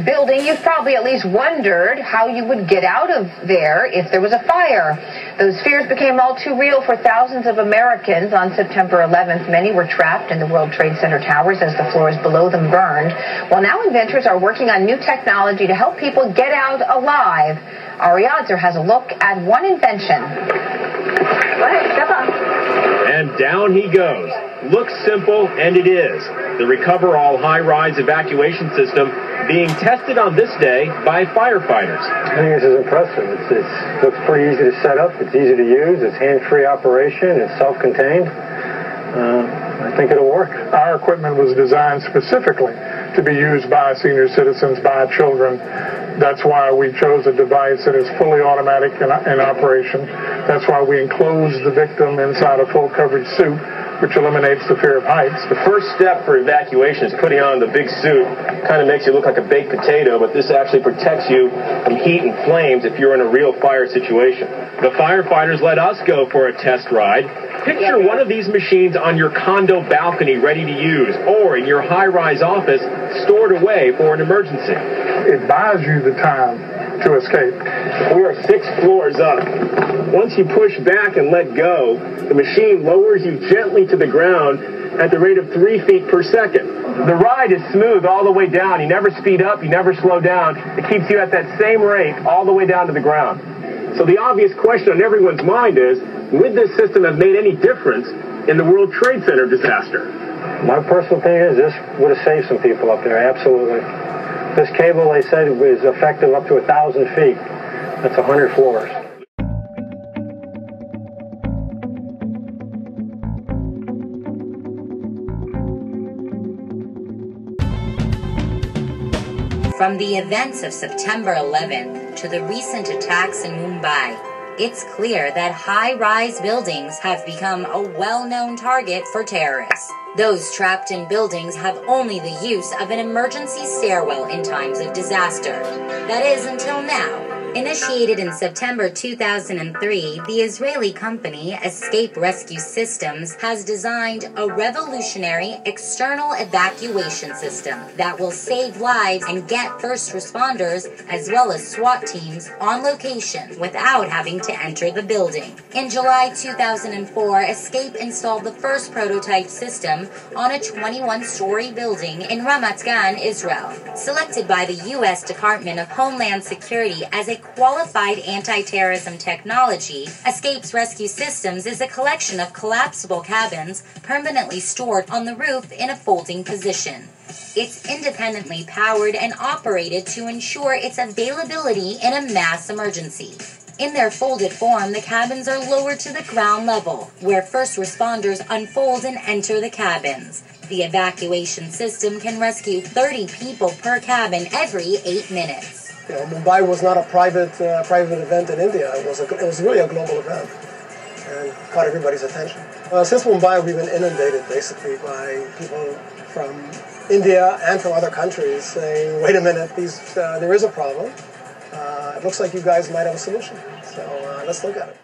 building, you've probably at least wondered how you would get out of there if there was a fire. Those fears became all too real for thousands of Americans on September 11th. Many were trapped in the World Trade Center towers as the floors below them burned. Well, now inventors are working on new technology to help people get out alive. Ari Adzer has a look at one invention. Go ahead, step up. And down he goes. Looks simple, and it is. The Recover All high-rise evacuation system being tested on this day by firefighters. I think this is impressive. It looks pretty easy to set up. It's easy to use. It's hands-free operation. It's self-contained. I think it'll work. Our equipment was designed specifically to be used by senior citizens, by children. That's why we chose a device that is fully automatic in operation. That's why we enclose the victim inside a full coverage suit, which eliminates the fear of heights. The first step for evacuation is putting on the big suit. Kind of makes you look like a baked potato, but this actually protects you from heat and flames if you're in a real fire situation. The firefighters let us go for a test ride. Picture one of these machines on your condo balcony ready to use, or in your high-rise office stored away for an emergency. It buys you the time to escape. We are 6 floors up. Once you push back and let go, the machine lowers you gently to the ground at the rate of 3 feet per second. The ride is smooth all the way down. You never speed up, you never slow down. It keeps you at that same rate all the way down to the ground. So the obvious question on everyone's mind is, would this system have made any difference in the World Trade Center disaster? My personal opinion is this would have saved some people up there, absolutely. This cable, they said, was effective up to 1,000 feet. That's 100 floors. From the events of September 11th to the recent attacks in Mumbai, it's clear that high-rise buildings have become a well-known target for terrorists. Those trapped in buildings have only the use of an emergency stairwell in times of disaster. That is, until now. Initiated in September 2003, the Israeli company Escape Rescue Systems has designed a revolutionary external evacuation system that will save lives and get first responders as well as SWAT teams on location without having to enter the building. In July 2004, Escape installed the first prototype system on a 21-story building in Ramat Gan, Israel. Selected by the U.S. Department of Homeland Security as a qualified anti-terrorism technology, Escape's Rescue Systems is a collection of collapsible cabins permanently stored on the roof in a folding position. It's independently powered and operated to ensure its availability in a mass emergency. In their folded form, the cabins are lowered to the ground level, where first responders unfold and enter the cabins. The evacuation system can rescue 30 people per cabin every 8 minutes. You know, Mumbai was not a private event in India. It was really a global event and caught everybody's attention. Since Mumbai, we've been inundated basically by people from India and from other countries saying, wait a minute, there is a problem. It looks like you guys might have a solution. So let's look at it.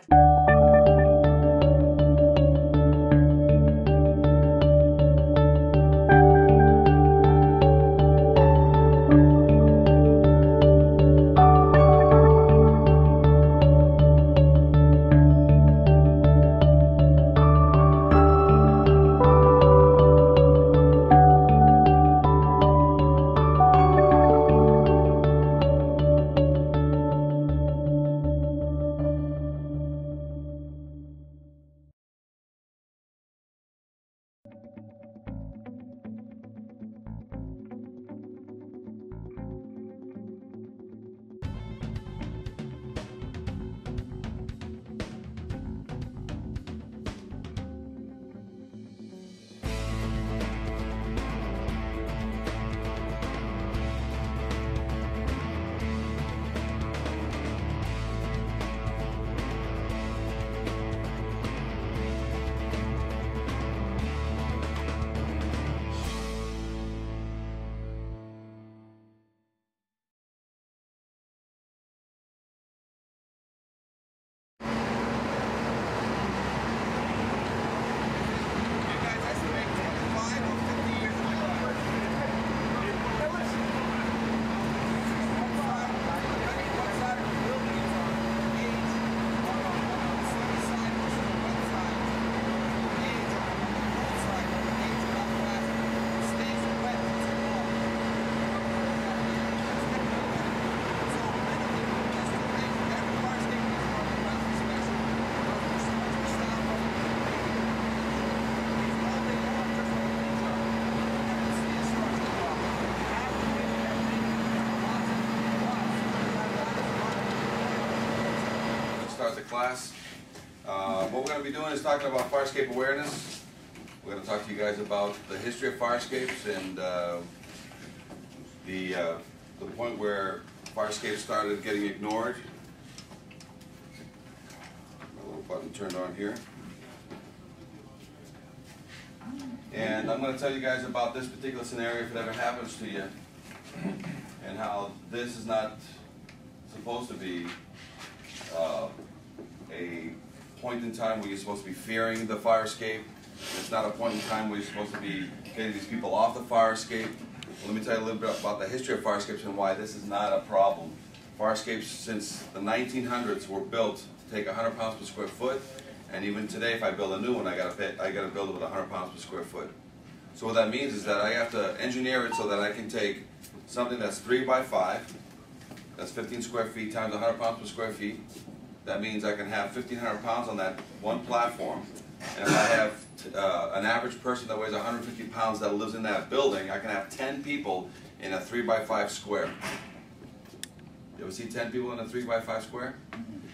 start the class. What we're going to be doing is talking about fire escape awareness. We're going to talk to you guys about the history of fire escapes and the point where fire escapes started getting ignored. A little button turned on here. And I'm going to tell you guys about this particular scenario if it ever happens to you, and how this is not supposed to be a point in time where you're supposed to be fearing the fire escape. It's not a point in time where you're supposed to be getting these people off the fire escape. Let me tell you a little bit about the history of fire escapes and why this is not a problem. Fire escapes since the 1900s were built to take 100 pounds per square foot, and even today if I build a new one, I got to build it with 100 pounds per square foot. So what that means is that I have to engineer it so that I can take something that's 3 by 5, that's 15 square feet times 100 pounds per square feet. That means I can have 1,500 pounds on that one platform. And if I have an average person that weighs 150 pounds that lives in that building, I can have 10 people in a 3 by 5 square. You ever see 10 people in a 3 by 5 square?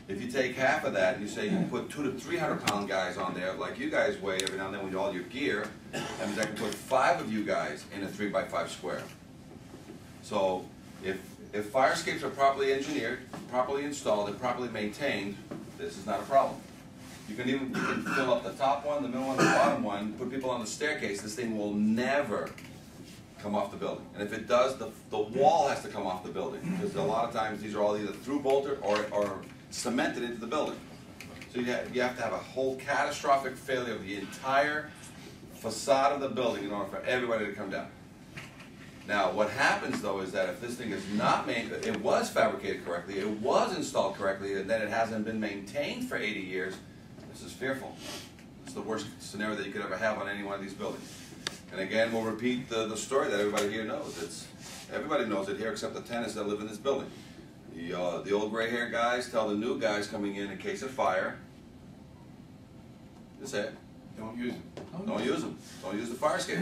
If you take half of that and you say you put 200 to 300 pound guys on there, like you guys weigh every now and then with all your gear, that means I can put 5 of you guys in a 3 by 5 square. So if fire escapes are properly engineered, properly installed, and properly maintained, this is not a problem. You can fill up the top one, the middle one, the bottom one, put people on the staircase. This thing will never come off the building. And if it does, the wall has to come off the building, because a lot of times these are all either through bolted or cemented into the building. So you have to have a whole catastrophic failure of the entire facade of the building in order for everybody to come down. Now, what happens though is that if this thing is not made, it was fabricated correctly, it was installed correctly, and then it hasn't been maintained for 80 years, this is fearful. It's the worst scenario that you could ever have on any one of these buildings. And again, we'll repeat the story that everybody here knows. Everybody knows it here except the tenants that live in this building. The old gray-haired guys tell the new guys coming in case of fire, that's it. Don't use them. Don't use them. Don't use the fire escape.